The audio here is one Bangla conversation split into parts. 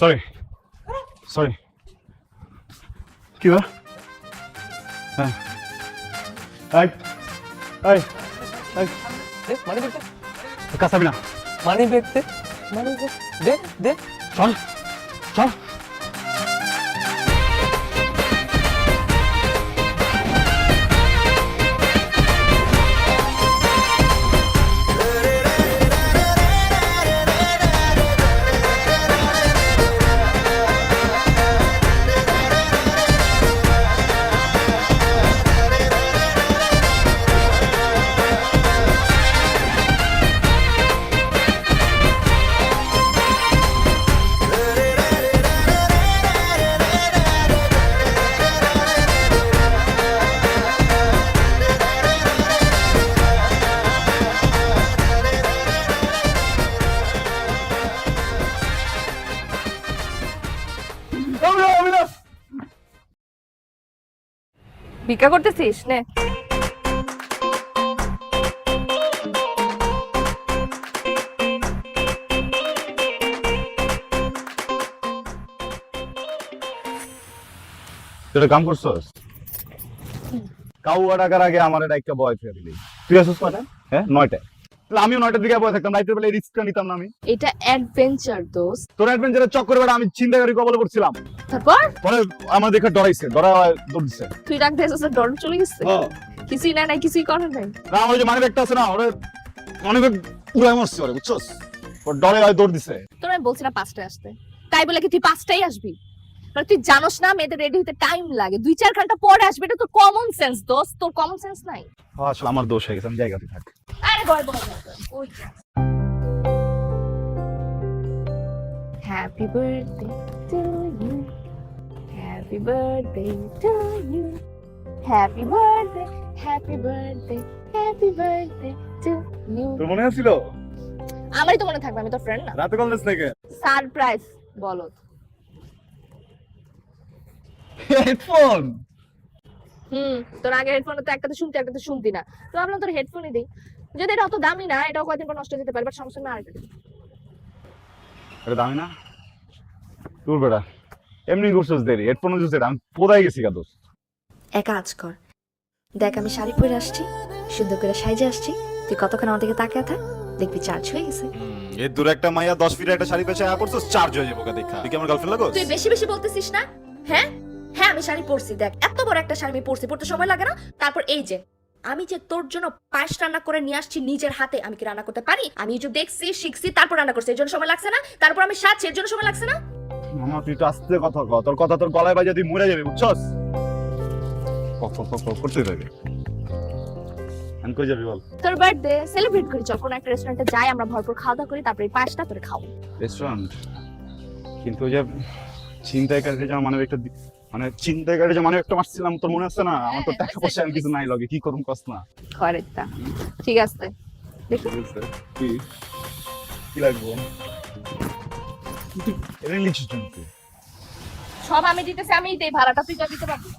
সরি সরি কি বা হ্যাঁ এই এই এই মানি ব্যাগ কাছাবি না মানি ব্যাগ মানি ব্যাগ দে দে চল চল ভিক্ষা করতেছিস নে তুই কাম করছস কাউয়া টাকার আগে আমার একটা বয় ফেলে দিলি তুই আসছিস কয়টা হ্যাঁ 9টা তাহলে আমিও 9টার দিকে বয় থাকতাম রাইতের বেলা রিস্কটা নিতাম না আমি এটা অ্যাডভেঞ্চার দোস্ত তোর অ্যাডভেঞ্চারের চক্করে বেড়া আমি চিন্তাকারী কবলে পড়ছিলাম তারপর পরে আমার দেখে ডরাইছে দৌড় দিছে তুই রাখ দিয়েছিস ডর চলে গেছে কিছুই নাই কিছুই করার নাই না আমার যে মানি ব্যাগটা আছে না ওরে অনেক উড়াই মারছে ওরে বুঝছস ওর ডরে দৌড় দিছে তোর আমি বলছি না 5টায় আসতে তাই বলে কি তুই 5টায় আসবি কারণ তুই জানোস না মেয়েদের রেডি হতে টাইম লাগে 2-4 ঘন্টা পরে আসবে এটা তোর কমন সেন্স দোস্ত তোর কমন সেন্স নাই আসলে আমার দোষ হয়ে গেছে আমি জায়গাতে থাক আরে গয় বল ওই happy birthday to you happy birthday to you happy birthday happy birthday happy birthday to you তোর মনে আছিল আমারই তো মনে থাকবে আমি তোর ফ্রেন্ড না রাতে কলেজ থেকে সারপ্রাইজ বলো হেডফোন তোর আগে হেডফোনে তো একটাতে শুনতে একটাতে শুনতি না তো ভাবলাম তোর হেডফোনই দিই যদি এটা অত দামি না এটাও কয়েকদিন পর নষ্ট হয়ে যেতে পারে বাট সমস্যা না আরেকটা দিই। এটা দামি না তোর বেটা এমনি করছস দেরি হেডফোন জুস আমি পোদাই গেছি গা দোস্ত এক কাজ কর দেখ আমি শাড়ি পরে আসছি সুন্দর করে সাইজে আসছি তুই কতক্ষণ আমার দিকে তাকিয়ে থাক দেখবি চার্জ হয়ে গেছে এই দূর একটা মাইয়া 10 ফিট একটা শাড়ি পেছে পড়ছস চার্জ হয়ে যাবো দেখা তুই কি আমার গার্লফ্রেন্ড লাগোস তুই বেশি বেশি বলতেছিস না হ্যাঁ হ্যাঁ আমি শাড়ি পরছি দেখ এত বড় একটা শাড়ি আমি পরতে সময় লাগে না তারপর এই যে আমি যে তোর জন্য পায়েস রান্না করে নিয়ে আসছি নিজের হাতে আমি কি রান্না করতে পারি আমি যে দেখছি শিখছি তারপর রান্না করছি এর জন্য সময় লাগছে না তারপর আমি সাজছি এর জন্য সময় লাগছে না মামা তুই তো আস্তে কথা কর তোর কথা তোর গলায় বাজে তুই মরে যাবি বুঝছস করতে থাকে আমি কই যাবি বল তোর বার্থডে সেলিব্রেট করি চল কোন একটা রেস্টুরেন্টে যাই আমরা ভরপুর খাওয়া দাওয়া করি তারপরে এই পাঁচটা তোরে খাও রেস্টুরেন্ট কিন্তু ওই যে ছিনতাইকারী যে মানে একটা মানে ছিনতাইকারী যে মানে একটা মারছিলাম তোর মনে আছে না আমার তো টাকা পয়সা আমি কিছু নাই লগে কি করুম কস না খয়রেরটা ঠিক আছে দেখি কি লাগবে এটা লিখছিস তুই সব আমি দিতেছি আমি দেই ভাড়াটা তুই যা দিতে পারবি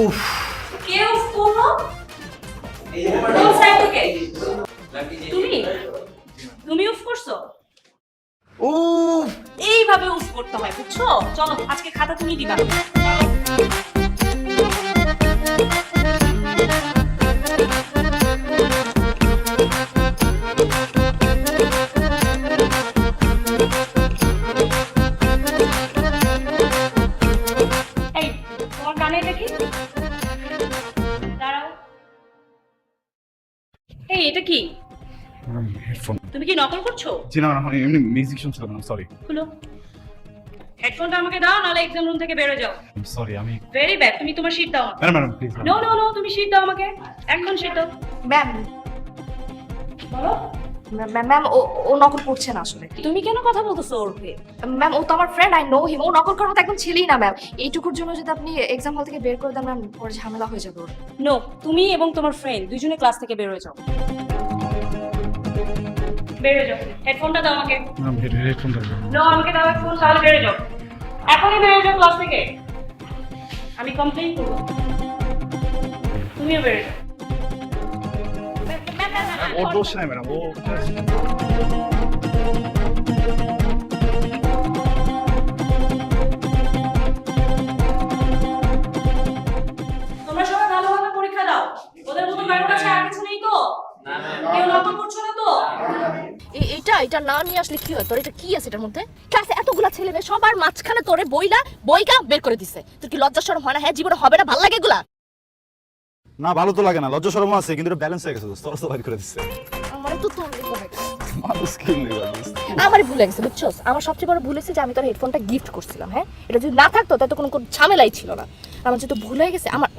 উফ কে উফ করলো? কোন সাইড থেকে? তুমি? তুমি উফ করছো? উফ এইভাবে উফ করতে হয় বুঝছো? চলো আজকে খাতা তুমি দিবা। এই তোমার কানে এটা কি? দাঁড়াও। এই এটা কি? হেডফোন তুমি কি নকল করছো? জি না আমি এমনি মিউজিক শুনছিলাম সরি খুলো হেডফোনটা আমাকে দাও নাহলে এক্সাম রুম থেকে বেরো যাও সরি আমি ভেরি ব্যাড তুমি তোমার শীট দাও madam madam please no no no তুমি শীট দাও আমাকে এখন শীট দাও ম্যাম বলো ম্যাম ও নকল করছে না আসলে তুমি কেন কথা বলতেছো ওর হয়ে ম্যাম ও তো আমার ফ্রেন্ড আই নো হিম ও নকল করার মতো একদম ছেলেই না ম্যাম এইটুকুর জন্য যদি আপনি এক্সাম হল থেকে বের করে দেন ম্যাম পরে ঝামেলা হয়ে যাবে ওর নো তুমি এবং তোমার ফ্রেন্ড দুজনে ক্লাস থেকে বের হয়ে যাও বের হয়ে যাও হেডফোনটা দাও আমাকে ম্যাম হেডফোন দাও নো আমাকে দাও হেডফোন তাহলে বের হয়ে যাও এখনই বের হয়ে যাও ক্লাস থেকে আমি কমপ্লেইন করব তুমিও বেরো যাও। ওর দোষ নাই ম্যাডাম, ও তোমরা সবাই ভালোভাবে পরীক্ষা দাও। ওদের মতো কারোর কাছে আর কিছু নেই তো? কেউ লক্ষ্য করছো না তো? এটা না নিয়ে আসলে কি হয়? তোর এটা কি আছে এটার মধ্যে? ক্লাসে এতগুলা ছেলে মেয়ে সবার মাঝখানে তোরে বইটা বের করে দিছে। তোর কি লজ্জা শরম হয় না? হ্যাঁ, জীবনে হবে না, ভালো লাগে এগুলা? না ভালো তো লাগে না, লজ্জা শরম আছে, কিন্তু এটা ব্যালেন্স হয়ে গেছে, দোস্ত বাইর করে দিচ্ছে। আমারে তো তোর লিখে মানুষ কিনলে আমারই ভুলে গেছে, বুঝছস? আমার সবচেয়ে বড় ভুল হয়েছে যে আমি তোর হেডফোনটা গিফট করছিলাম। হ্যাঁ, এটা যদি না থাকতো তাহলে তো কোনো ঝামেলাই ছিল না। আমার যেহেতু ভুল হয়ে গেছে, আমার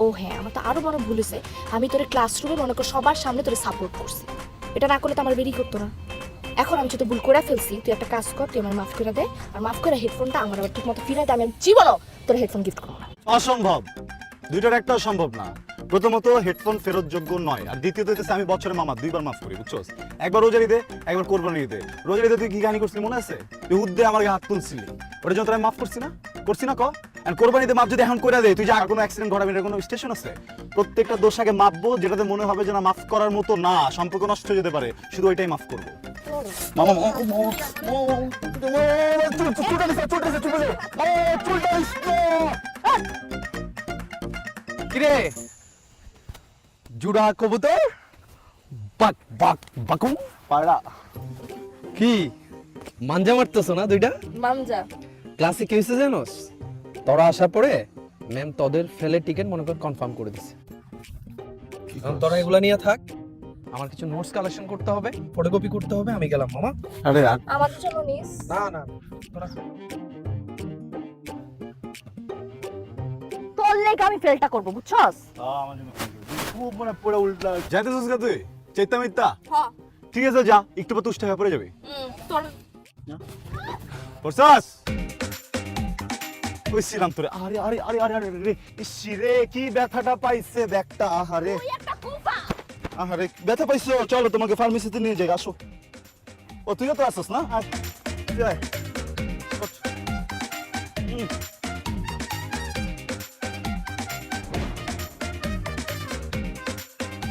আমার তো আরো বড় ভুল হয়েছে, আমি তোর ক্লাসরুমে মনে কর সবার সামনে তোর সাপোর্ট করছি। এটা না করলে তো আমার বেরি করতো না। এখন আমি যেহেতু ভুল করে ফেলছি, তুই একটা কাজ কর, তুই আমার মাফ করে দে, আর মাফ করে হেডফোনটা আমার আবার ঠিক মতো ফিরাই দে। আমি জীবনও তোর হেডফোন গিফট করবো না। অসম্ভব, দুইটার একটাও সম্ভব না। প্রথমত হেডফোন ফেরত যোগ্য নয়, আর দ্বিতীয়ত হচ্ছে আমি বছরে মামা দুইবার মাফ করি, বুঝছস? একবার রোজার ঈদে, একবার কোরবানির ঈদে। রোজার ঈদে তুই কি কাহিনী করছিলি মনে আছে? তুই উদ্দে আমার গায়ে হাত তুলছিলি, ওটা যখন আমি মাফ করছি না ক? আর কোরবানিতে মাপ যদি এখন করে দেয়, তুই যে আর কোনো অ্যাক্সিডেন্ট ঘটাবি না, কোনো স্টেশন আছে? প্রত্যেকটা দোষ আগে মাপবো, যেটাতে মনে হবে যে না মাফ করার মতো না, সম্পর্ক নষ্ট হয়ে যেতে পারে, শুধু ওইটাই মাফ করবো। মামা কিরে জুড়া কবুতর বাক বাক বাকুম পাড়া কি মাঞ্জা মারতেছ না দুইটা? মামজা ক্লাসে কি হয়েছে জানোস? তোরা আসার পরে ম্যাম তোদের ফেলে টিকেট মনে কর কনফার্ম করে দিছে। এখন তোরা এগুলা নিয়ে থাক, আমার কিছু নোটস কালেকশন করতে হবে, ফটোকপি করতে হবে, আমি গেলাম মামা। আরে আমাদের জন্য নিস। না না তোরা তোর লেগে আমি ফেলটা করবো, বুঝছস? আমার জন্য খুব মানে পুরো উল্টা যাইতেছিস না তুই, চেতা মিথ্যা? হ্যাঁ। ঠিক আছে যা, একটু পর তুষ্ট হয়ে পড়ে যাবি। তোর পড়ছাস? কইছিলাম তোরে, আরে আরে আরে আরে আরে রে, ইসি রে কি ব্যথাটা পাইছে ব্যাগটা, আহারে একটা কুফা। আহারে ব্যথা পাইছো, চলো তোমাকে ফার্মেসিতে নিয়ে যাই, আসো। ও তুইও তো আসছ না? আয়, তুই আয়। ওঠ।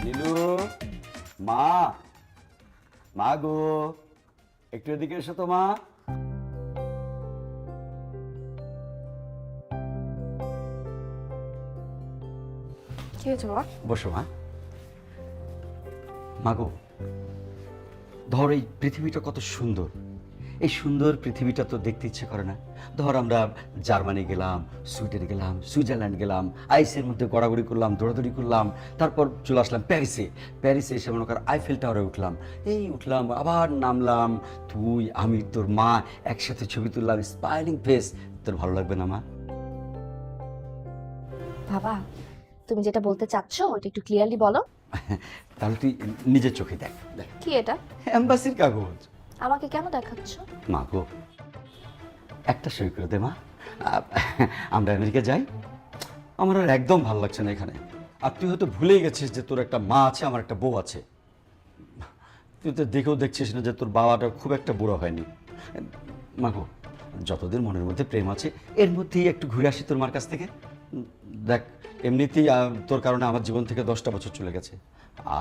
নীলু, মা, মা গো, একটু এদিকে এসো তো মা। কি হয়েছে বাবা? বসো মা। মা গো, ধর এই পৃথিবীটা কত সুন্দর, এই সুন্দর পৃথিবীটা তো দেখতে ইচ্ছে করে না? ধর আমরা জার্মানি গেলাম, সুইডেন গেলাম, সুইজারল্যান্ড গেলাম, আইসের মধ্যে গড়াগড়ি করলাম, দৌড়াদৌড়ি করলাম, তারপর চলে আসলাম প্যারিসে। প্যারিসে এসে মনে কর আইফেল টাওয়ারে উঠলাম, উঠলাম আবার নামলাম, তুই আমি তোর মা একসাথে ছবি তুললাম, স্মাইলিং ফেস। তোর ভালো লাগবে না মা? বাবা, তুমি যেটা বলতে চাচ্ছ ওটা একটু ক্লিয়ারলি বলো। তাহলে তুই নিজের চোখে দেখ। দেখ, কি এটা? এম্বাসির কাগজ। আমাকে কেন দেখাচ্ছ? মা গো, একটা সই করে দে মা, আমরা আমেরিকা যাই। আমার আর একদম ভালো লাগছে না এখানে। আর তুই হয়তো ভুলেই গেছিস যে তোর একটা মা আছে, আমার একটা বউ আছে। তুই তো দেখেও দেখছিস না যে তোর বাবাটা খুব একটা বুড়ো হয়নি। মা গো, যতদিন মনের মধ্যে প্রেম আছে এর মধ্যেই একটু ঘুরে আসি তোর মার কাছ থেকে। দেখ, এমনিতেই তোর কারণে আমার জীবন থেকে 10টা বছর চলে গেছে,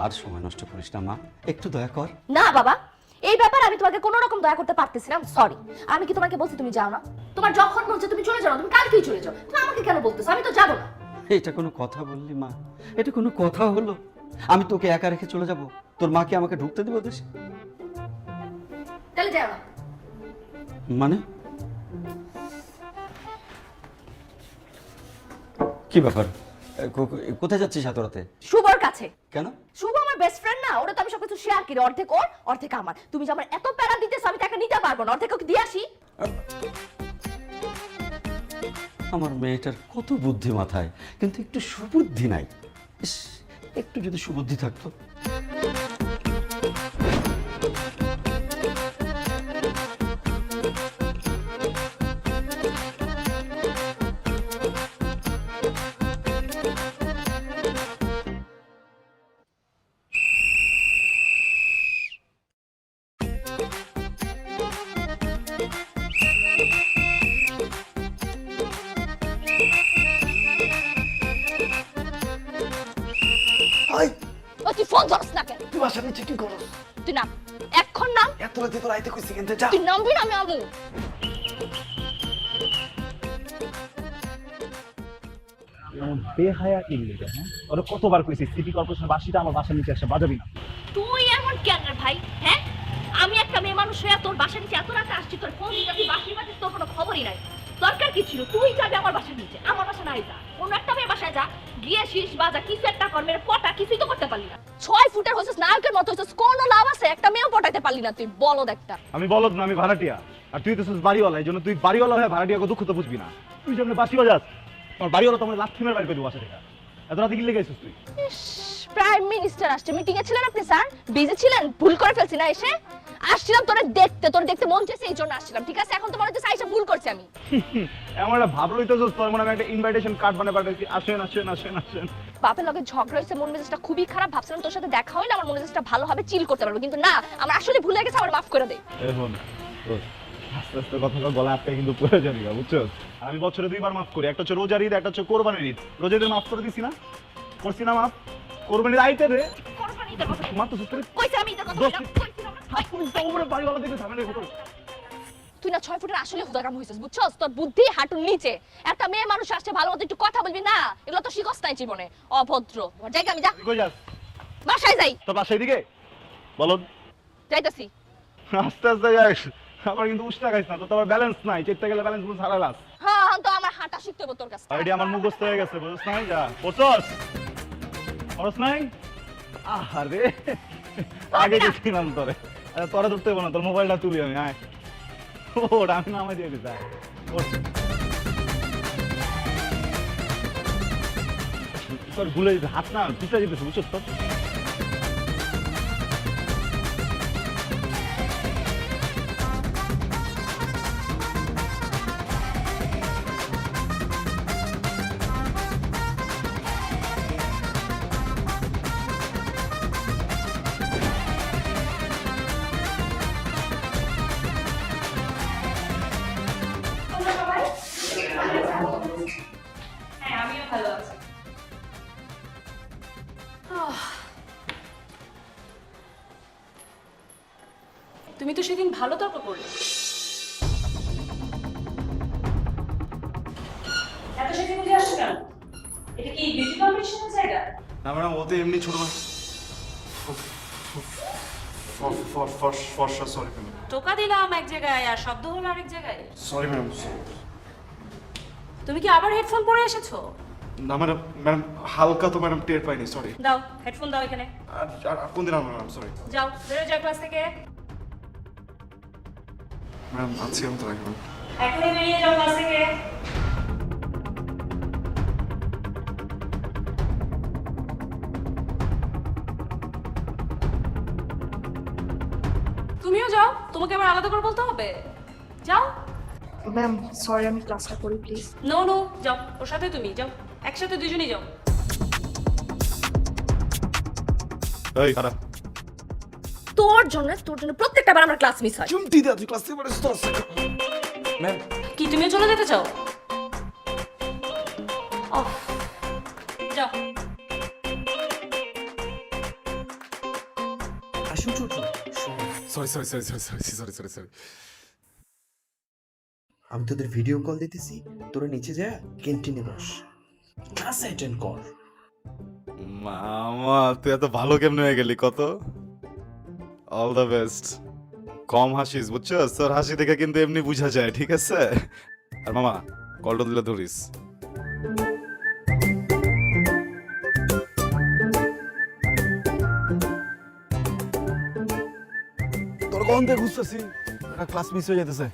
আর সময় নষ্ট করিস না মা, একটু দয়া কর। না বাবা, এই ব্যাপারে আমি তোমাকে কোনো রকম দয়া করতে পারতেছি না। সরি, আমি কি তোমাকে বলছি তুমি যাও না? তোমার যখন বলছে তুমি চলে যাও, তুমি কালকেই চলে যাও। তুমি আমাকে কেন বলতেছো? আমি তো যাব না। এটা কোনো কথা বললি মা? এটা কোনো কথা হলো? আমি তোকে একা রেখে চলে যাব? তোর মা কি আমাকে ঢুকতে দেবে দেশে? তাহলে যাও না। মানে কি ব্যাপার? কোথায় যাচ্ছিস এত রাতে? শুভর কাছে। কেন? শুভ আমার বেস্ট ফ্রেন্ড না? ওরা তো আমি সবকিছু শেয়ার করি, অর্ধেক ওর অর্ধেক আমার। তুমি যে আমার এত প্যারা দিতেছো আমি টাকা নিতে পারবো না, অর্ধেক ওকে দিয়ে আসি। আমার মেয়েটার কত বুদ্ধি মাথায়, কিন্তু একটু সুবুদ্ধি নাই। ইস, একটু যদি সুবুদ্ধি থাকতো। বাসার নিচে কি করছ? তুই নাম, এখন নাম। এত রাতে তোর আইতে কইছি কেন যা। তুই নামবি না, আমি আমু। এমন বেহায়া ইংলিশ, হ্যাঁ? ওরা কতবার কইছি সিটি কর্পোরেশন বাসিটা আমার বাসার নিচে এসে বাজাবি না। তুই এমন কেন রে ভাই? হ্যাঁ, আমি একটা মেয়ে মানুষ হয়ে তোর বাসার নিচে এত রাতে আসছি, তোর ফোন দিতে তুই বাসি বাজিস, তোর কোনো খবরই নাই। দরকার কি ছিল তুই যাবি আমার বাসার নিচে? আমার বাসা নাই, যা অন্য একটা মেয়ে বাসায় যা, গিয়ে শীষ বাজা কিছু একটা কর, মেরে পটা কিছুই তো করতে পারলি না। 6 ফুটের হইছিস, নায়কের মতো হইছিস, কোনো লাভ আছে? একটা মেয়েও পটাইতে পারলি না তুই, বলদ একটা। আমি বলদ না, আমি ভাড়াটিয়া। আর তুই তো বাড়িওয়ালা, এই জন্য তুই বাড়িওয়ালা হয়ে ভাড়াটিয়াকে দুঃখ তো বুঝবি না। তুই যেমন বাসি বাজাস, আমার বাড়িওয়ালা তোমার লাথি মেরে বাড়ি পেয়ে বাসা থেকে। এত রাতে কি লেগে গেছিস তুই? প্রাইম মিনিস্টার আসছে, মিটিং এ ছিলেন আপনি স্যার? বিজি ছিলেন? ভুল করে ফেলছি না এসে? আসছিলাম তোরে দেখতে মন চাইছে, এই জন্য আসছিলাম। ঠিক আছে, এখন তো মনে হচ্ছে আইসা ভুল করছি আমি। এমন একটা ভাব লইতেছিস, তোর মনে আমি একটা ইনভাইটেশন কার্ড বানাই পাঠাইছি, আসেন আসেন আসেন আসেন। বাপের লগে ঝগড়া হয়েছে, মন মেজাজটা খুবই খারাপ, ভাবছিলাম তোর সাথে দেখা হইলে আমার মন মেজাজটা ভালো হবে, চিল করতে পারবো, কিন্তু না, আমরা আসলে ভুলে গেছি, আমার মাফ করে দে। এখন আস্তে আস্তে কথা গলা আটকে কিন্তু পড়ে যাবি, বুঝছো? আর আমি বছরে 2 বার মাফ করি, একটা হচ্ছে রোজার ঈদ, একটা হচ্ছে কোরবানির ঈদ। রোজার ঈদ মাফ করে দিছি না? করছি না মাফ? কোরবানির আইতে রে কোরবানির ঈদের কথা মাত্র সুতরে কইছে, আমি ঈদের কথা দোষ- কইছিলাম না। তুমি তো উপরে বাড়িওয়ালা দেখে সামনে কত। তুই না 6 ফুটের আসলে হুদাকাম হইছিস, বুঝছস? তোর বুদ্ধি হাঁটুর নিচে। একটা মেয়ে মানুষ আসছে, ভালো মতো একটু কথা বলবি না? এগুলো তো শিখস নাই জীবনে, অভদ্র। ওর জায়গা আমি যা, তুই কই যাস? বাসায় যাই। তোর বাসায় দিকে বলো। যাইতাছি। আস্তে আস্তে যাস, আবার কিন্তু উষ্টা খাইস না, তো তোমার ব্যালেন্স নাই, চেষ্টা গেলে ব্যালেন্স পুরো হারালাস। হ্যাঁ, এখন তো আমার হাঁটা শিখতে হবে তোর কাছে। আইডি আমার মুখস্থ হয়ে গেছে, বুঝছ নাই? যা পড়ছস পড়ছ নাই? আরে আগে গেছিলাম তোরে, আরে তোরা ধরতে হবে না, তোর মোবাইলটা তুলি আমি। আয় ওর আমি নামাই দিয়ে দিতে। তোর ভুলে যেতে হাত না পিছলে যেতেছে, বুঝছস? তোর হ্যাঁ, আমিও ভালো আছি। তুমি তো সেদিন ভালো তর্ক করলে। এত সেদিন বুঝে আসছো কেন? এটা কি বিউটি কম্পিটিশনের জায়গা? না ম্যাডাম, ও তো এমনি ছোট ফর্সা। সরি ম্যাডাম, টোকা দিলাম এক জায়গায় আর শব্দ হলো আরেক জায়গায়। Sorry madam. তুমি কি আবার হেডফোন পরে এসেছো? না ম্যাডাম, ম্যাডাম হালকা তো ম্যাডাম টের পাইনি, সরি। দাও হেডফোন দাও এখানে। আর কোন দিন আমার ম্যাডাম, সরি যাও বেরো যাও ক্লাস থেকে। ম্যাডাম। আছি আমি তো রাখবেন। এখনই বেরিয়ে যাও ক্লাস থেকে। তুমিও যাও, তোমাকে আবার আলাদা করে বলতে হবে? যাও। ম্যাম সরি, আমি ক্লাসটা করি প্লিজ। নো নো, যাও, ওর সাথে তুমি যাও, একসাথে দুজনেই যাও। এই খারাপ। তোর জন্য প্রত্যেকটা বার আমার ক্লাস মিস হয়। চুমটি দে, তুই ক্লাস থেকে পড়ে তোর ম্যাম। কি তুমিও চলে যেতে চাও? অফ, যাও। আসুন ছোট সরি। আমি তোদের ভিডিও কল দিতেছি, তোরা নিচে যা ক্যান্টিনে বস, ক্লাস অ্যাটেন্ড কর। মামা তুই এত ভালো কেমনে হয়ে গেলি? কত অল দ্য বেস্ট। কম হাসিস, বুঝছো? তোর হাসি দেখে কিন্তু এমনি বুঝা যায়, ঠিক আছে? আর মামা কলটা দিলে ধরিস। তোর কোন থেকে বুঝতেছি একটা ক্লাস মিস হয়ে যেতেছে।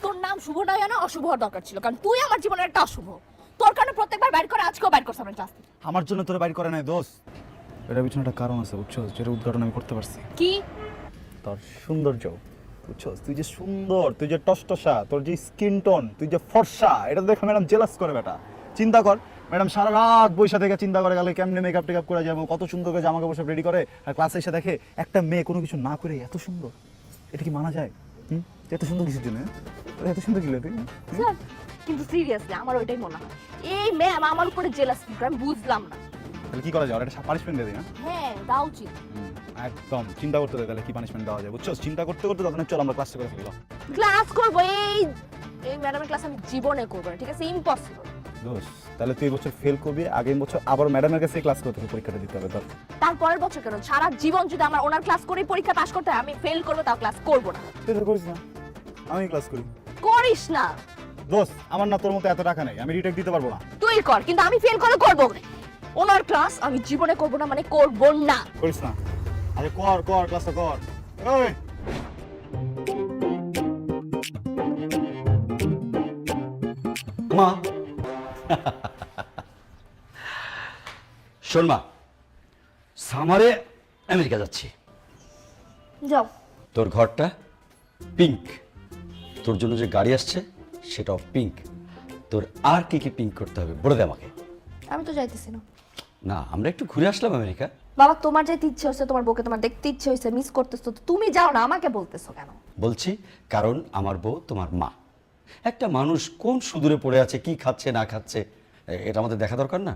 তোর নাম শুভ নয় না, অশুভ হওয়ার দরকার ছিল, কারণ তুই আমার জীবনের একটা অশুভ। তোর কারণে প্রত্যেকবার বাইর করে, আজকেও বাইর করছ আমার ক্লাস থেকে। আমার জন্য তোর বাইর করে নাই দোস্ত, এটার পিছনে একটা কারণ আছে, বুঝছো? যেটা উদ্ঘাটন আমি করতে পারছি। কি? তোর সৌন্দর্য, বুঝছো? তুই যে সুন্দর, তুই যে টসটসা, তোর যে স্কিন টোন, তুই যে ফর্সা, এটা দেখে ম্যাডাম জেলাস করে। বেটা চিন্তা কর, ম্যাডাম সারা রাত বৈশা থেকে চিন্তা করে গেলে কেমনে মেকআপ টেকআপ করে যাবো, কত সুন্দর করে জামা কাপড় সব রেডি করে, আর ক্লাসে এসে দেখে একটা মেয়ে কোনো কিছু না করে এত সুন্দর। এটা কি মানা যায়? এত সুন্দর কিছুর জন্য এত সুন্দর কি তুই? স্যার, কিন্তু সিরিয়াসলি আমার ওইটাই মনে হয়, এই ম্যাম আমার উপরে জেলাস, আমি বুঝলাম না। তাহলে কি করা যায়? আর একটা পানিশমেন্ট দিয়ে দিই না? হ্যাঁ, দাও উচিত। একদম চিন্তা করতে দে তাহলে কি পানিশমেন্ট দেওয়া যায়, বুঝছো? চিন্তা করতে করতে তখন চল আমরা ক্লাসে করে ফেলি। ক্লাস করবো এই ম্যাডামের ক্লাস আমি জীবনে করবো না, ঠিক আছে? ইম্পসিবল। দোস্ত তাহলে তুই এই বছর ফেল করবি, আগের বছর আবার ম্যাডামের কাছে ক্লাস করতে হবে, পরীক্ষাটা দিতে হবে। তারপরের বছর কেন, সারা জীবন যদি আমার ওনার ক্লাস করে পরীক্ষা পাস করতে হয়, আমি ফেল করবো তাও ক্লাস করবো না। তুই তো করিস না, আমি ক্লাস করি। করিস না দোস্ত আমার না তোর মতো এত টাকা নেই, আমি রিটেক দিতে পারবো না। তুই কর, কিন্তু আমি ফেল করে করবো। ওনার ক্লাস আমি জীবনে করবো না মানে করবো না। করিস না, আরে কর কর ক্লাসটা কর। ওই মা শোন মা, সামারে আমেরিকা যাচ্ছি। যাও। তোর ঘরটা পিঙ্ক, তোর জন্য যে গাড়ি আসছে সেটাও পিঙ্ক। তোর আর কি কি পিঙ্ক করতে হবে বলে দে আমাকে। আমি তো যাইতেছি না। না, আমরা একটু ঘুরে আসলাম আমেরিকা। বাবা, তোমার যেতে ইচ্ছে হচ্ছে, তোমার বউকে তোমার দেখতে ইচ্ছে হয়েছে, মিস করতেছো, তো তুমি যাও না, আমাকে বলতেছো কেন? বলছি কারণ আমার বউ তোমার মা। একটা মানুষ কোন সুদূরে পড়ে আছে, কি খাচ্ছে না খাচ্ছে, এটা আমাদের দেখা দরকার না?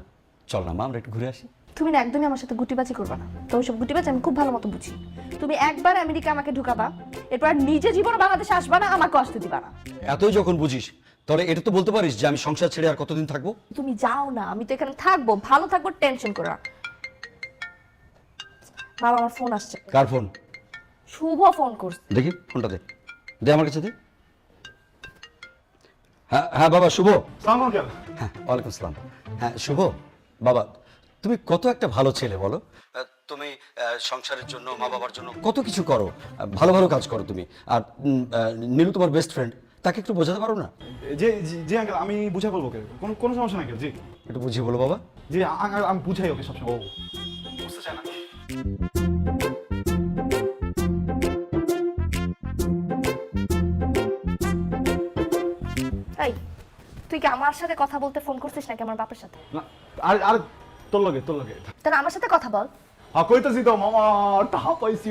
চল না মা, আমরা একটু ঘুরে আসি। তুমি না একদমই আমার সাথে গুটিবাজি করবা না, তো ওইসব গুটিবাজি আমি খুব ভালো মতো বুঝি। তুমি একবার আমেরিকা আমাকে ঢুকাবা, এরপর আর নিজে জীবনে বাংলাদেশে আসবা না, আমাকে আসতে দিবা না। এতই যখন বুঝিস তাহলে এটা তো বলতে পারিস যে আমি সংসার ছেড়ে আর কতদিন থাকবো। তুমি যাও না, আমি তো এখানে থাকবো, ভালো থাকবো, টেনশন করো না। বাবা, আমার ফোন আসছে। কার ফোন? শুভ ফোন করছে। দেখি ফোনটা দে, দে আমার কাছে দে। হ্যাঁ হ্যাঁ বাবা শুভ। সালাম আলাইকুম। হ্যাঁ ওয়ালাইকুম আসসালাম। হ্যাঁ শুভ বাবা, তুমি কত একটা ভালো ছেলে বলো। তুমি সংসারের জন্য, মা বাবার জন্য কত কিছু করো, ভালো ভালো কাজ করো তুমি। আর নীলু তোমার বেস্ট ফ্রেন্ড, তাকে একটু বোঝাতে পারো না? জি জি জি আঙ্কেল, আমি বুঝাই বলবো ওকে, কোনো কোনো সমস্যা নাই আঙ্কেল। জি একটু বুঝিয়ে বলো বাবা। জি আঙ্কেল, আমি বুঝাই ওকে সবসময়। ও বুঝতে চায় না। এই, তুই কি আমার সাথে কথা বলতে ফোন করছিস নাকি আমার বাপের সাথে? না আর আর তোর লগে তাহলে আমার সাথে কথা বল। কইতেছি তো মামা, টাকা পাইছি।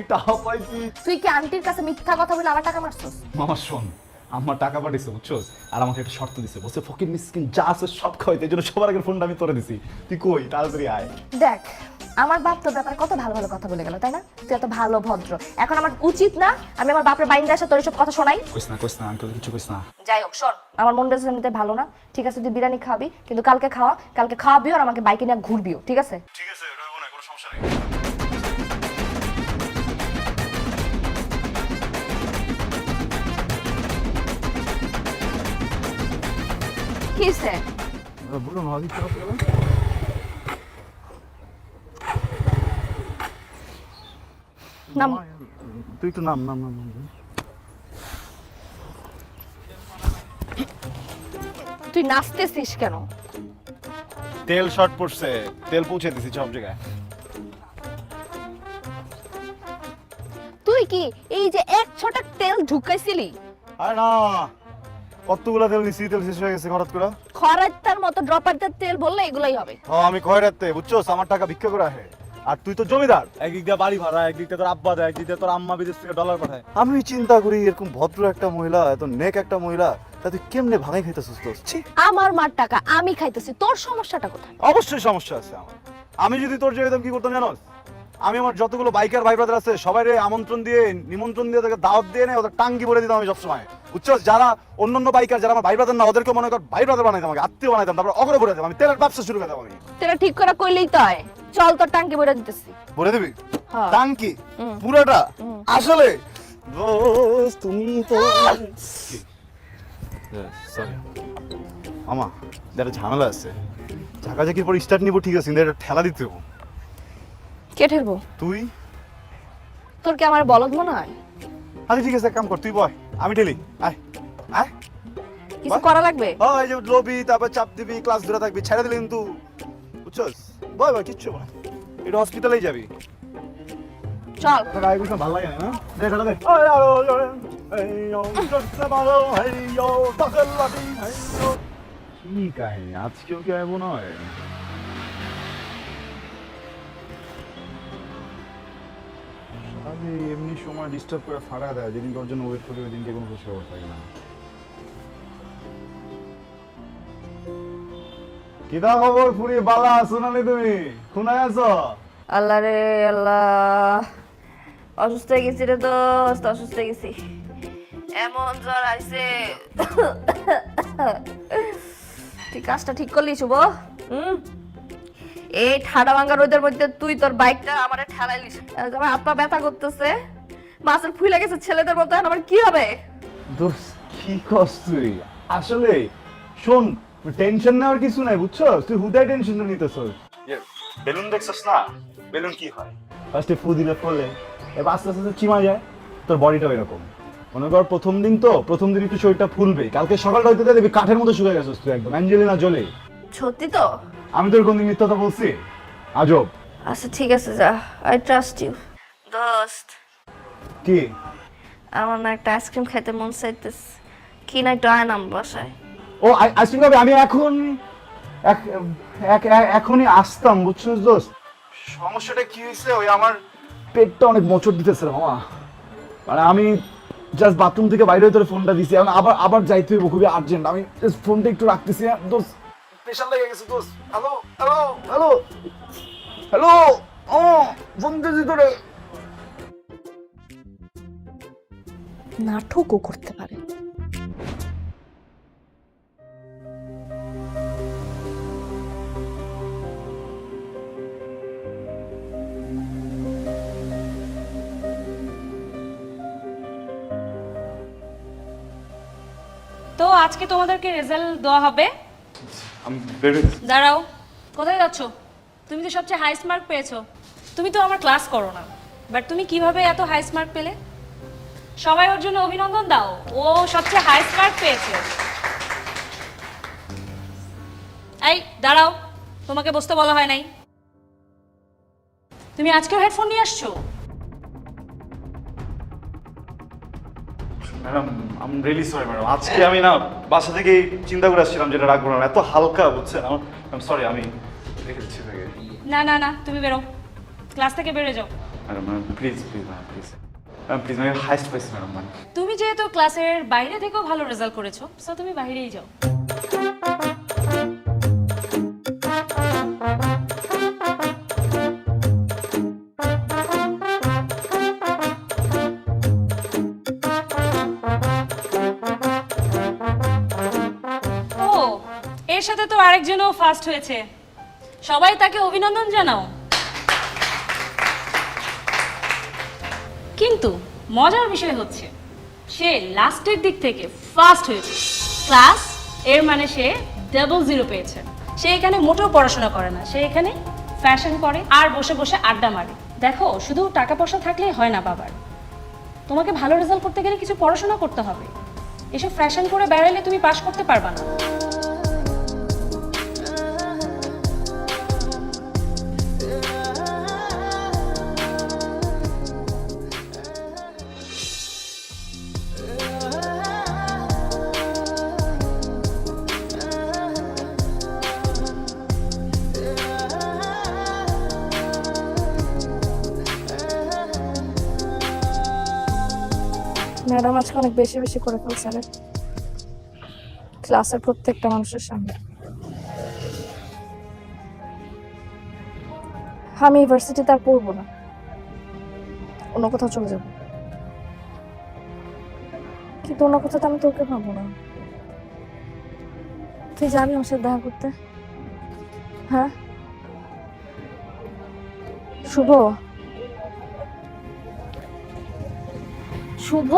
তুই কি আন্টির কাছে মিথ্যা কথা বলে আমার টাকা মারছিস? মামা শোন, আমার টাকা পাঠিয়েছে বুঝছোস, আর আমাকে একটা শর্ত দিছে, বলছে ফকির মিসকিন যা আছে সব খাওয়াইতে, এই জন্য সবার আগের ফোনটা আমি তোরে দিছি। তুই কই তাড়াতাড়ি আয়। দেখ, আমার বাপ তোর ব্যাপারে কত ভালো ভালো কথা বলে গেল, তাই না? তুই এত ভালো ভদ্র, এখন আমার উচিত না আমি আমার বাপের বাইন্দা আসা তোর এসব কথা শোনাই? কইস না আঙ্কেল, কিছু কইস না। যাই হোক শোন, আমার মন মেজাজ এমনিতে ভালো না, ঠিক আছে? তুই বিরিয়ানি খাবি, কিন্তু কালকে খাওয়াবিও আর আমাকে বাইকে নিয়ে ঘুরবিও, ঠিক আছে? ঠিক আছে, ওটা কোনো সমস্যা নেই। কি হইছে? বলুন হাজি খারাপ গেল। নাম। তুই একটু নাম। তুই নাচতেছিস কেন? তেল শর্ট পড়ছে, তেল পৌঁছে দিছি সব জায়গায়। তুই কি এই যে এক ছটাক তেল ঢুকাইছিলি? আরে না, কতগুলা তেল নিছি, তেল শেষ হয়ে গেছে হঠাৎ করে। খরাইতার মতো ড্রপারদের তেল বললে এগুলাই হবে। আমি খয়রাতে বুঝছোস, আমার টাকা ভিক্ষা করে আহে। আর তুই তো জমিদার, একদিক দিয়ে বাড়ি ভাড়া, একদিক দিয়ে তোর আব্বা দেয়, একদিক দিয়ে তোর আম্মা বিদেশ থেকে ডলার পাঠায়। আমি চিন্তা করি এরকম ভদ্র একটা মহিলা, এত নেক একটা মহিলা, তা তুই কেমনে ভাঙাই খাইতেছিস? ছি, আমার মার টাকা আমি খাইতেছি, তোর সমস্যাটা কোথায়? অবশ্যই সমস্যা আছে আমার। আমি যদি তোর জায়গায় কি করতাম জানোস? আমি আমার যতগুলো বাইকার ভাই ব্রাদার আছে সবাই নিমন্ত্রণ দিয়ে তাকে দাওয়াত দিয়ে নেই, ওদের টাঙ্গি বলে দিতাম আমি সবসময়, বুঝছো? যারা অন্যান্য বাইকার, যারা আমার ভাই ব্রাদার না, ওদেরকে মনে কর ভাই ব্রাদার বানাইতাম, আমাকে আত্মীয় বানাইতাম, তারপর অগ্র করে দিতাম, আমি তেলের ব্যবসা শুরু করতাম। আমি তেরা ঠিক করে কইলেই তো হয়। চল তোর টাঙ্কি বইরা দিতেছি। বলে দিবি হ্যাঁ। টাঙ্কি পুরোটা? আসলে দোস্ত তুমি তো সরি মামা, একটা ঝামেলা আছে। ঝাঁকাঝাঁকির পর স্টার্ট নিবো ঠিক আছে, কিন্তু এটা ঠেলা দিতে হবে। কে ঠেলবো? তুই? তোর কি আমার বলদ মনে হয়? আচ্ছা ঠিক আছে, এক কাম কর, তুই বয়, আমি ঠেলি। আয় আয়, কিছু করা লাগবে? এই যে লবি, তারপর চাপ দিবি, ক্লাস ধরে থাকবি, ছেড়ে দিলি কিন্তু, বুঝছস? বয় কিচ্ছু বয়, এটা হসপিটালেই যাবি। চল। ভালো লাগে না? কি কাহিনী, আজকেও কি এমন হয়? এমনি সময় ডিস্টার্ব করে ফাড়া দেয়, যেদিনকে ওর জন্য ওয়েট করি ওই দিনকে কোনো খুশি খবর পাই না। কিদা খবর ফুরি বালা, শোনালি তুমি? খুনায় আছো? আল্লাহ রে আল্লাহ, অসুস্থ হয়ে গেছি রে দোস্ত, অসুস্থ হয়ে গেছি। এমন জ্বর আইছে। তুই কাজটা ঠিক করলি শুভ। এই ঠাডা ভাঙ্গা রোদের মধ্যে তুই তোর বাইকটা আমারে ঠেলাইলিস। আমার হাত পা ব্যথা করতেছে, মাছের ফুলে গেছে ছেলেদের মতো। এখন আমার কি হবে? দোস্ত কি করছ তুই? আসলে শোন, টেনশন নেওয়ার কিছু নাই, বুঝছো? তুই হুদাই টেনশন নিতেছস। বেলুন দেখছস না? বেলুন কি হয়? ফার্স্টে ফু দিলে ফলে, এবার আস্তে আস্তে চিমা যায়। তোর বডিটাও এরকম। মনে কর প্রথম দিন তো, প্রথম দিন একটু শরীরটা ফুলবে, কালকে সকালটা হইতে দেখবি কাঠের মতো শুকিয়ে গেছিস তুই একদম, অ্যাঞ্জেলিনা জোলি। সত্যি তো? আমি তোর কোনদিন মিথ্যা কথা বলছি? আজব। আচ্ছা ঠিক আছে, যা, আই ট্রাস্ট ইউ। দোস্ত, কি? আমার না একটা আইসক্রিম খেতে মন চাইতেছে, কি না একটু আয় নাম বাসায়। ও আইসক্রিম খাবে? আমি এখনই আসতাম, বুঝছিস দোস্ত। সমস্যাটা কি হয়েছে, ওই আমার পেটটা অনেক মোচড় দিতেছে রে মামা। মানে আমি জাস্ট বাথরুম থেকে বাইরে হয়ে তোর ফোনটা দিছি, এখন আবার যাইতে হইব, খুবই আর্জেন্ট। আমি জাস্ট ফোনটা একটু রাখতেছি। দোস্ত প্রেশার লেগে গেছে দোস্ত। হ্যালো হ্যালো হ্যালো হ্যালো, ও ফোন দিয়েছি তোরে। নাটকও করতে পারে। তো আজকে তোমাদেরকে রেজাল্ট দেওয়া হবে। আমি বেরোই। দাঁড়াও, কোথায় যাচ্ছ? তুমি তো সবচেয়ে হাইস্ট মার্ক পেয়েছো। তুমি তো আমার ক্লাস করো না, বাট তুমি কিভাবে এত হাইস্ট মার্ক পেলে? সবাই ওর জন্য অভিনন্দন দাও, ও সবচেয়ে হাইস্ট মার্ক পেয়েছে। এই দাঁড়াও, তোমাকে বসতে বলা হয় নাই। তুমি আজকেও হেডফোন নিয়ে আসছো? Madam I am really sorry madam, আজকে আমি না বাসা থেকে চিন্তা করে আসছিলাম যেটা রাখবো না, এত হালকা বুঝছেন। আই এম সরি, আমি রেখে দিচ্ছি থেকে। না না না, তুমি বেরো, ক্লাস থেকে বেরো যাও। Madam madam please please madam please madam please, আমি হাইস্ট পাইছি ম্যাডাম। মানে তুমি যেহেতু ক্লাসের বাইরে থেকেও ভালো রেজাল্ট করেছো, সো তুমি বাইরেই যাও। ও, এর সাথে তো আরেকজনও ফার্স্ট হয়েছে, সবাই তাকে অভিনন্দন জানাও। কিন্তু মজার বিষয় হচ্ছে সে লাস্টের দিক থেকে ফার্স্ট হয়েছে ক্লাস, এর মানে সে ডাবল জিরো পেয়েছে। সে এখানে মোটেও পড়াশোনা করে না, সে এখানে ফ্যাশন করে আর বসে বসে আড্ডা মারে। দেখো, শুধু টাকা পয়সা থাকলেই হয় না বাবার, তোমাকে ভালো রেজাল্ট করতে গেলে কিছু পড়াশোনা করতে হবে। এসব ফ্যাশন করে বেড়াইলে তুমি পাস করতে পারবা না। ম্যাডাম আজকে অনেক বেশি বেশি করে ফেলছে রে, ক্লাসের প্রত্যেকটা মানুষের সামনে। আমি ইউনিভার্সিটিতে আর পড়বো না, অন্য কোথাও চলে যাব। কিন্তু অন্য কোথাও তো আমি তোকে পাবো না। তুই যাবি আমার সাথে দেখা করতে? হ্যাঁ শুভ, শুভ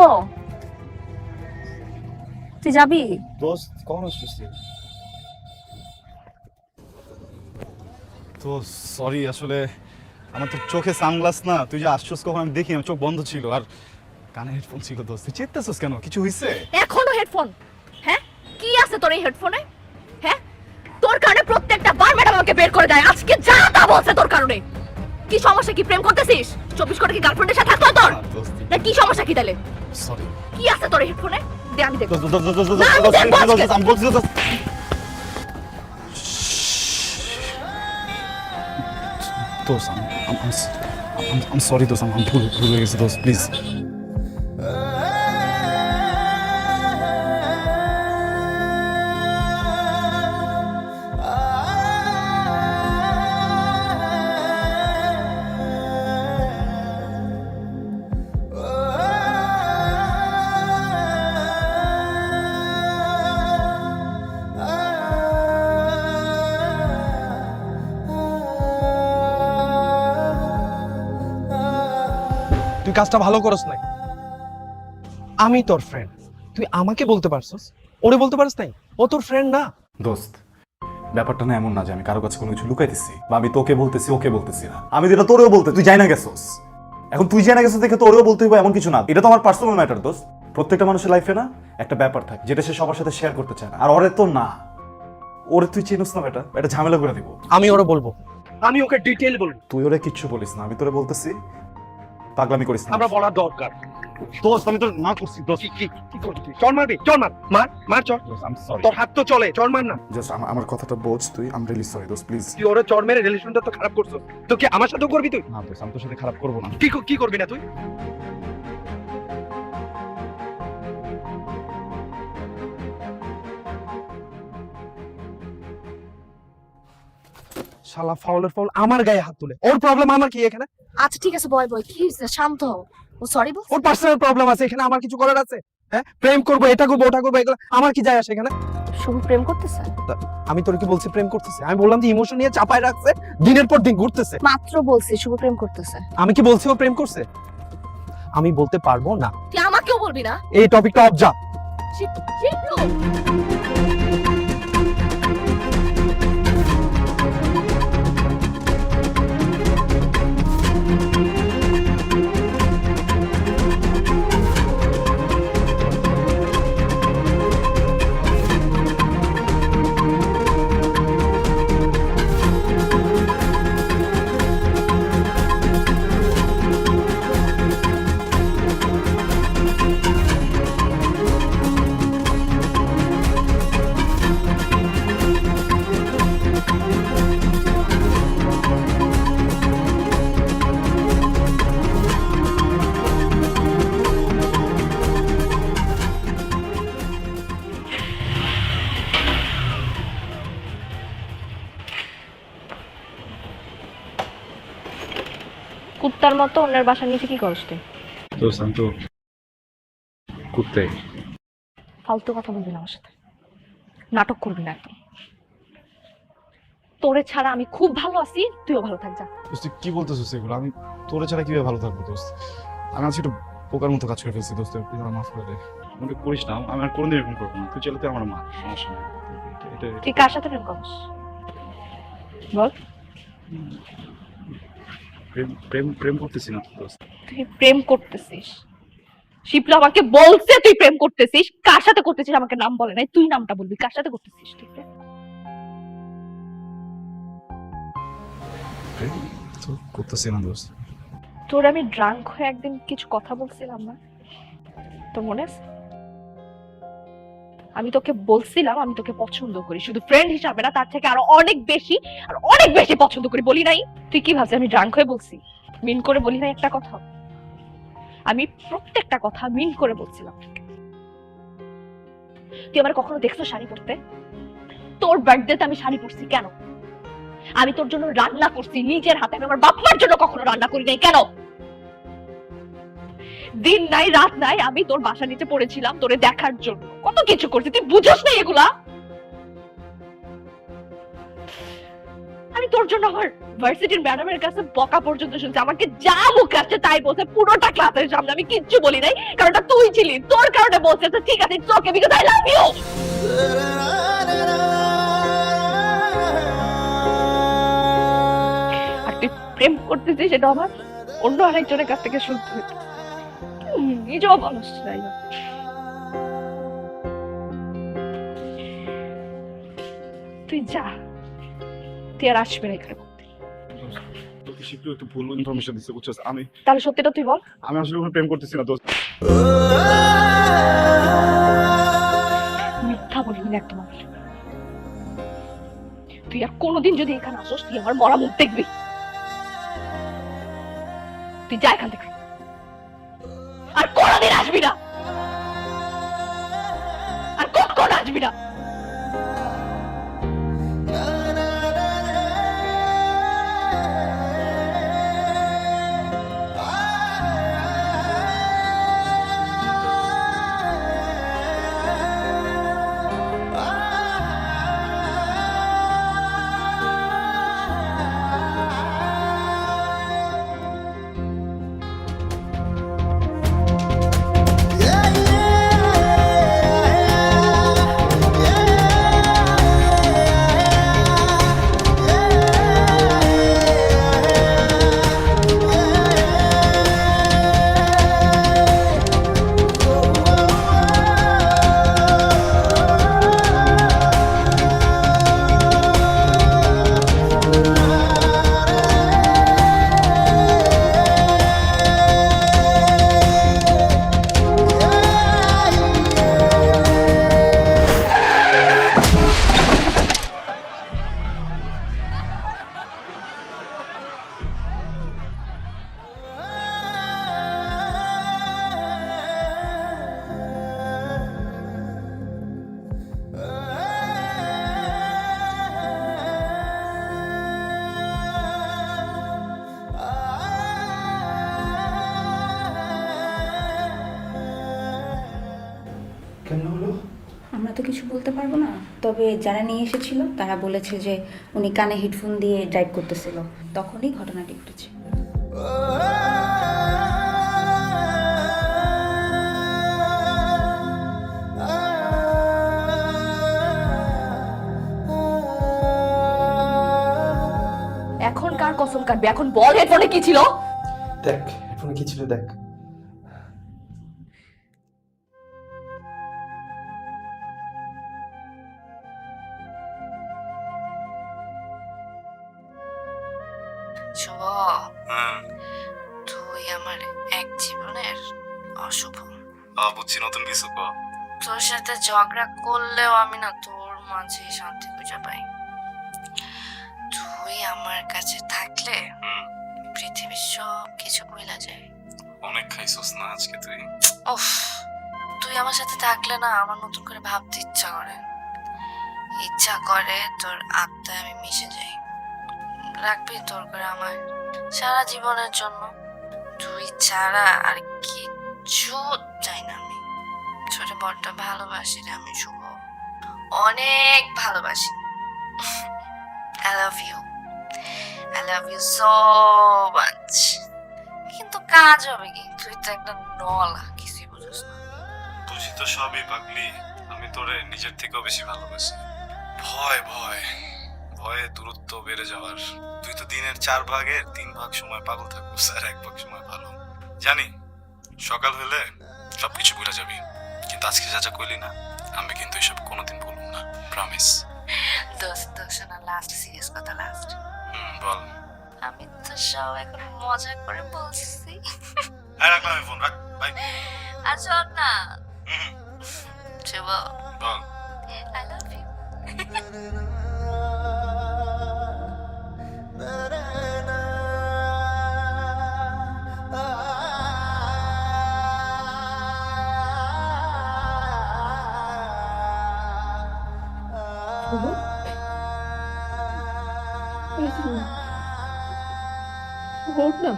তুই যাবি? দোস্ত কখন আসছিস তুই? তো সরি, আসলে আমার তো চোখে সানগ্লাস না, তুই যে আসছিস কখন আমি দেখি, আমার চোখ বন্ধ ছিল আর কানে হেডফোন ছিল। দোস্ত তুই চেতেছিস কেন? কিছু হয়েছে? এখনো হেডফোন? হ্যাঁ, কি আছে তোর এই হেডফোনে? হ্যাঁ, তোর কারণে প্রত্যেকটা বার ম্যাডাম আমাকে বের করে দেয়। আজকে যা তা বলছে তোর কারণে। কি সমস্যা? কি প্রেম করতেছিস? 24 ঘন্টা কি গার্লফ্রেন্ডের সাথে থাকতো তোর? না, কি সমস্যা কি তাহলে? সরি কি আছে তোর এই হেডফোনে? দে আমি দেখব। দোস্ত দোস্ত দোস্ত না, আমি দেখবো আজকে। দোস্ত আমি বলছি দোস্ত। দোস্ত I'm sorry দোস্ত, আমি ভুল হয়ে গেছে দোস্ত, প্লিজ। তুই কাজটা ভালো করস নাই। আমি তোর ফ্রেন্ড, তুই আমাকে বলতে পারছস, ওরে বলতে পারস নাই? ও তোর ফ্রেন্ড না। দোস্ত, ব্যাপারটা না এমন না যে আমি কারো কাছে কোনো কিছু লুকাইতেছি বা আমি তোকে বলতেছি ওকে বলতেছি না। আমি যেটা তোরেও বলতে, তুই যাই না গেছস, এখন তুই যাই না গেছস দেখে তোরেও বলতে হইব এমন কিছু না। এটা তো আমার পার্সোনাল ম্যাটার দোস্ত। প্রত্যেকটা মানুষের লাইফে না একটা ব্যাপার থাকে যেটা সে সবার সাথে শেয়ার করতে চায় না, আর ওরে তো না, ওরে তুই চিনিস না, এটা ঝামেলা করে দিব। আমি ওরে বলবো, আমি ওকে ডিটেইল বলবো। তুই ওরে কিচ্ছু বলিস না, আমি তোরে বলতেছি পাগলামি করিস না। আমরা বলা দরকার। দোস্ত আমি তো না করছি দোস্ত। কি করবি? চল মারবি? চল মার, মার মার, চল। আমি সরি। তোর হাত তো চলে, চল মার না। জাস্ট আমার কথাটা বোঝ তুই। আই এম রিয়েলি সরি দোস্ত, প্লিজ। তুই ওরে চড় মেরে রিলেশনটা তো খারাপ করছস। তো কি আমার সাথেও করবি তুই? না দোস্ত, আমি তোর সাথে খারাপ করবো না। কি করবি না তুই? শালা ফাউলের ফাউল আমার গায়ে হাত তুলে। ওর প্রবলেম আমার কি এখানে? আচ্ছা ঠিক আছে বয় বয়, কি হয়েছে? শান্ত হও। ও সরি বল। ওর পার্সোনাল প্রবলেম আছে, এখানে আমার কিছু করার আছে? হ্যাঁ, প্রেম করবো, এটা করবো, ওটা করবো, এগুলো আমার কি যায় আসে এখানে? শুভ প্রেম করতেছে? আমি তোর কি বলছি প্রেম করতেছে? আমি বললাম যে ইমোশন নিয়ে চাপায় রাখছে, দিনের পর দিন ঘুরতেছে। মাত্র বলছি শুভ প্রেম করতেছে। আমি কি বলছি ও প্রেম করছে? আমি বলতে পারবো না। তুই আমাকেও বলবি না? এই টপিকটা অফ যা। শিবলু! কুত্তার মতো অন্যের বাসার নিচে কি করছ তুই? দোস্ত আমি তো কুত্তে। ফালতু কথা বলবি না আমার সাথে, নাটক করবি না একদম। তোরে ছাড়া আমি খুব ভালো আছি, তুইও ভালো থাক যা। দোস্ত কি বলতেছিস এগুলো? আমি তোরে ছাড়া কিভাবে ভালো থাকবো দোস্ত? আমি আজকে একটু পোকার মতো কাজ করে ফেলছি দোস্ত, প্লিজ আমার মাফ করে দে। আমাকে করিস না, আমি আর কোনোদিন এরকম করবো না। তুই চলে তো আমার মা, সমস্যা নেই। এটা তুই কার সাথে প্রেম করস বল? প্রেম প্রেম প্রেম করতেছি না দোস্ত। তুই প্রেম করতেছিস? শিবলু আমাকে বলছে তুই প্রেম করতেছিস। কার সাথে করতেছিস আমাকে নাম বলে নাই, তুই নামটা বলবি। কার সাথে করতেছিস তুই প্রেম? প্রেম তো করতেছি না দোস্ত। তোর আমি ড্রাঙ্ক হয়ে একদিন কিছু কথা বলছিলাম না, তোর মনে আছে? আমি তোকে বলছিলাম আমি তোকে পছন্দ করি, শুধু ফ্রেন্ড হিসাবে না, তার থেকে আরো অনেক বেশি আর অনেক বেশি পছন্দ করি। বলি নাই? তুই কি ভাবছিস আমি ড্রাঙ্ক হয়ে বলছি? মিন করে বলি নাই একটা কথা? আমি প্রত্যেকটা কথা মিন করে বলছিলাম। তুই আমার কখনো দেখছো শাড়ি পরতে? তোর বার্থডেতে আমি শাড়ি পরছি কেন? আমি তোর জন্য রান্না করছি নিজের হাতে, আমি আমার বাপ মার জন্য কখনো রান্না করি নাই কেন? দিন নাই রাত নাই আমি তোর বাসা নিচে পড়েছিলাম তোরে দেখার জন্য, কত কিছু করছি, তুই বুঝছ না এগুলা? আমি তোর জন্য আমার ভার্সিটির ম্যাডামের কাছে বকা পর্যন্ত শুনছি, আমাকে যা মুখে আসছে তাই বলছে পুরোটা ক্লাসের সামনে। আমি কিচ্ছু বলি নাই, কারণ ওটা তুই ছিলি, তোর কারণে বলছে ঠিক আছে it's okay because I love you. আর তুই প্রেম করতেছিস সেটা আমার অন্য আরেকজনের কাছ থেকে শুনতে হতো, নিজেও মানুষ চাই না। তুই যা, তুই আর আসবি না এখানে। তোকে শিবলু একটু ভুল ইনফরমেশন দিচ্ছে বুঝছিস? আমি তাহলে সত্যিটা তুই বল। আমি আসলে কোনো প্রেম করতেছি না দোস্ত। মিথ্যা বলবি না একদম। তুই আর কোনোদিন যদি এখানে আসোস তুই আমার মরা মুখ দেখবি। তুই যা এখান থেকে, আর কোনোদিন আসবি না, আর কখন আসবি না। আমরা তো কিছু বলতে পারবো না, তবে যারা নিয়ে এসেছিল তারা বলেছে যে উনি কানে হেডফোন দিয়ে ড্রাইভ করতেছিল, তখনই ঘটনাটি ঘটেছে। এখন কার কসম কাটবে? এখন বল হেডফোনে কি ছিল? দেখ হেডফোনে কি ছিল দেখ। শুভ, তুই আমার এক জীবনের অশুভ। বুঝছি, নতুন কিছু কর। তোর সাথে ঝগড়া করলেও আমি না তোর মাঝে শান্তি খুঁজে পাই। তুই আমার কাছে থাকলে পৃথিবীর সব কিছু ভুলা যায়। অনেক খাইছস না আজকে তুই? উফ, তুই আমার সাথে থাকলে না আমার নতুন করে ভাবতে ইচ্ছা করে তোর আত্মায় আমি মিশে যাই। রাখবি তোর করে আমার সারা জীবনের জন্য? তুই ছাড়া আর কিচ্ছু চাই না আমি। ছোট বড়টা ভালোবাসি রে আমি শুভ, অনেক ভালোবাসি। I love you, I love you so much. কিন্তু কাজ হবে কি? তুই তো একটা নলা, কিছুই বুঝিস না। বুঝি তো সবই পাগলি, আমি তোরে নিজের থেকেও বেশি ভালোবাসি। ভয় ভয় ভয়ে দূরত্ব বেড়ে যাওয়ার। তুই তো দিনের 4 ভাগের 3 ভাগ সময় পাগল থাকবো, আর 1 ভাগ সময় ভালো। জানি সকাল হলে সবকিছু ভুলে যাবি, কিন্তু আজকে যা যা কইলি না, আমি কিন্তু এসব কোনোদিন ভুলবো না, প্রমিস। দোস্ত শোনা, লাস্ট সিরিয়াস কথা, লাস্ট। বল। আমি তো সব এখন মজা করে বলছি। রাখলাম আমি ফোন, রাখ, বাই। আর শোন না শুভ, বল। I love you. ওঠ না,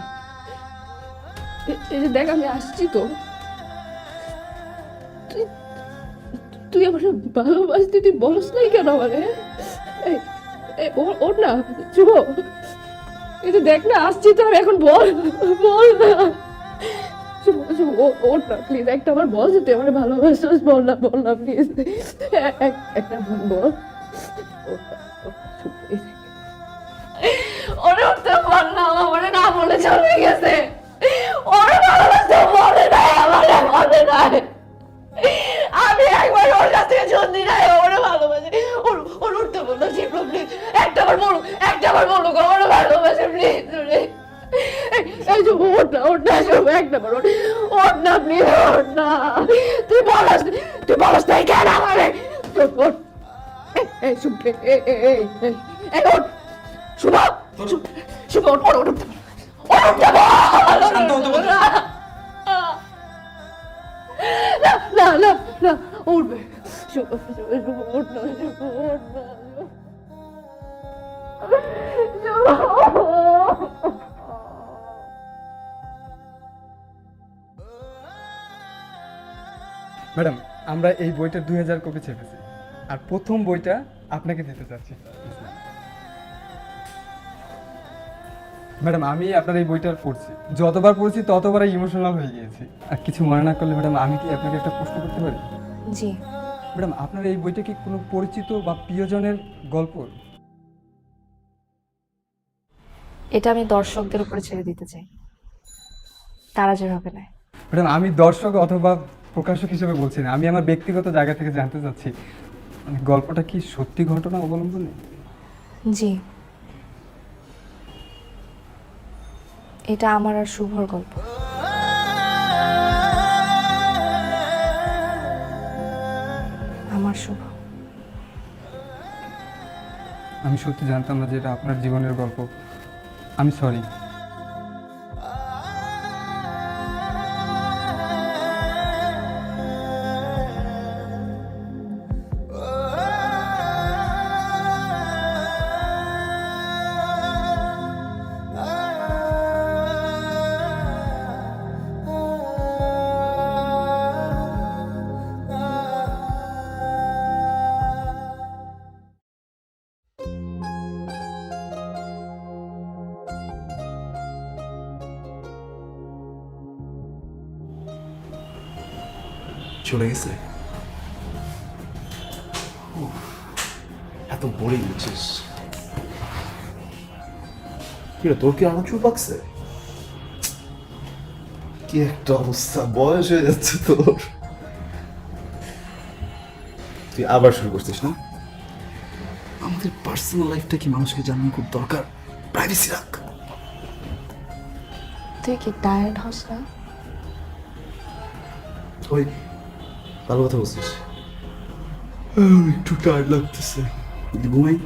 এই যে দেখ আমি আসছি তো। তুই আমার ভালোবাসতি, তুই বলস নাই কেন আমারে? ওঠ না শুভ, এই যে দেখ না আসছি তো আমি, এখন বল বল না শুভ, শুভ ওঠ না প্লিজ, একটা আমার বল যে তুই আমার ভালোবাসিস, বল না প্লিজ, একটা বল। ওরে উঠতে পারলাম, আমারে না বলে চলে গেছে। ওরে ভালোবাসতে বলে নাই, আমারে বলে নাই। আমি একবার ওর কাছ থেকে শুনছি না ওরে ভালোবাসে। ওর উঠতে বললো শিবলো প্লিজ, একটা বার বলুক ওরে ভালোবাসে প্লিজ। এই শুভ ওঠ না শুভ, একটা বার ওঠ না প্লিজ, ওঠ না। তুই বলস তাই কেন আমারে? ওঠ, এই শুভ, এই ওঠ শুভ, শুভ ওঠ, উঠতে না উঠবে শুভ, ওঠ না শুভ, ওঠ না ম্যাডাম, আমরা এই বইটা 2000 কপি ছেপেছি, আর প্রথম বইটা আপনাকে দিতে চাচ্ছি। ম্যাডাম, আমি আপনার এই বইটা পড়ছি, যতবার পড়ছি ততবার ইমোশনাল হয়ে গিয়েছি। আর কিছু মনে না করলে ম্যাডাম, আমি কি আপনাকে একটা প্রশ্ন করতে পারি? জি। ম্যাডাম, আপনার এই বইটা কি কোনো পরিচিত বা প্রিয়জনের গল্প? এটা আমি দর্শকদের উপরে ছেড়ে দিতে চাই, তারা যেভাবে নেয়। ম্যাডাম, আমি দর্শক অথবা প্রকাশক হিসেবে বলছি না, আমি আমার ব্যক্তিগত জায়গা থেকে জানতে চাচ্ছি, মানে গল্পটা কি সত্যি ঘটনা অবলম্বনে? জি, এটা আমার আর শুভর গল্প। আমার শুভ। আমি সত্যি জানতাম না যে এটা আপনার জীবনের গল্প। আমি সরি। চলে গেছে? উফ, এত বোরিং হচ্ছিস। কি রে, তোর কি আরো চুপ আছে? কি একটা অবস্থা, বয়স হয়ে যাচ্ছে তোর। তুই আবার শুরু করছিস না? আমাদের পার্সোনাল লাইফটা কি মানুষকে জানানো খুব দরকার? প্রাইভেসি রাখ। তুই কি টায়ার্ড হস না? ওই ভালো কথা বলছিস। একটু টায়ার্ড লাগতেছে, ঘুমাই।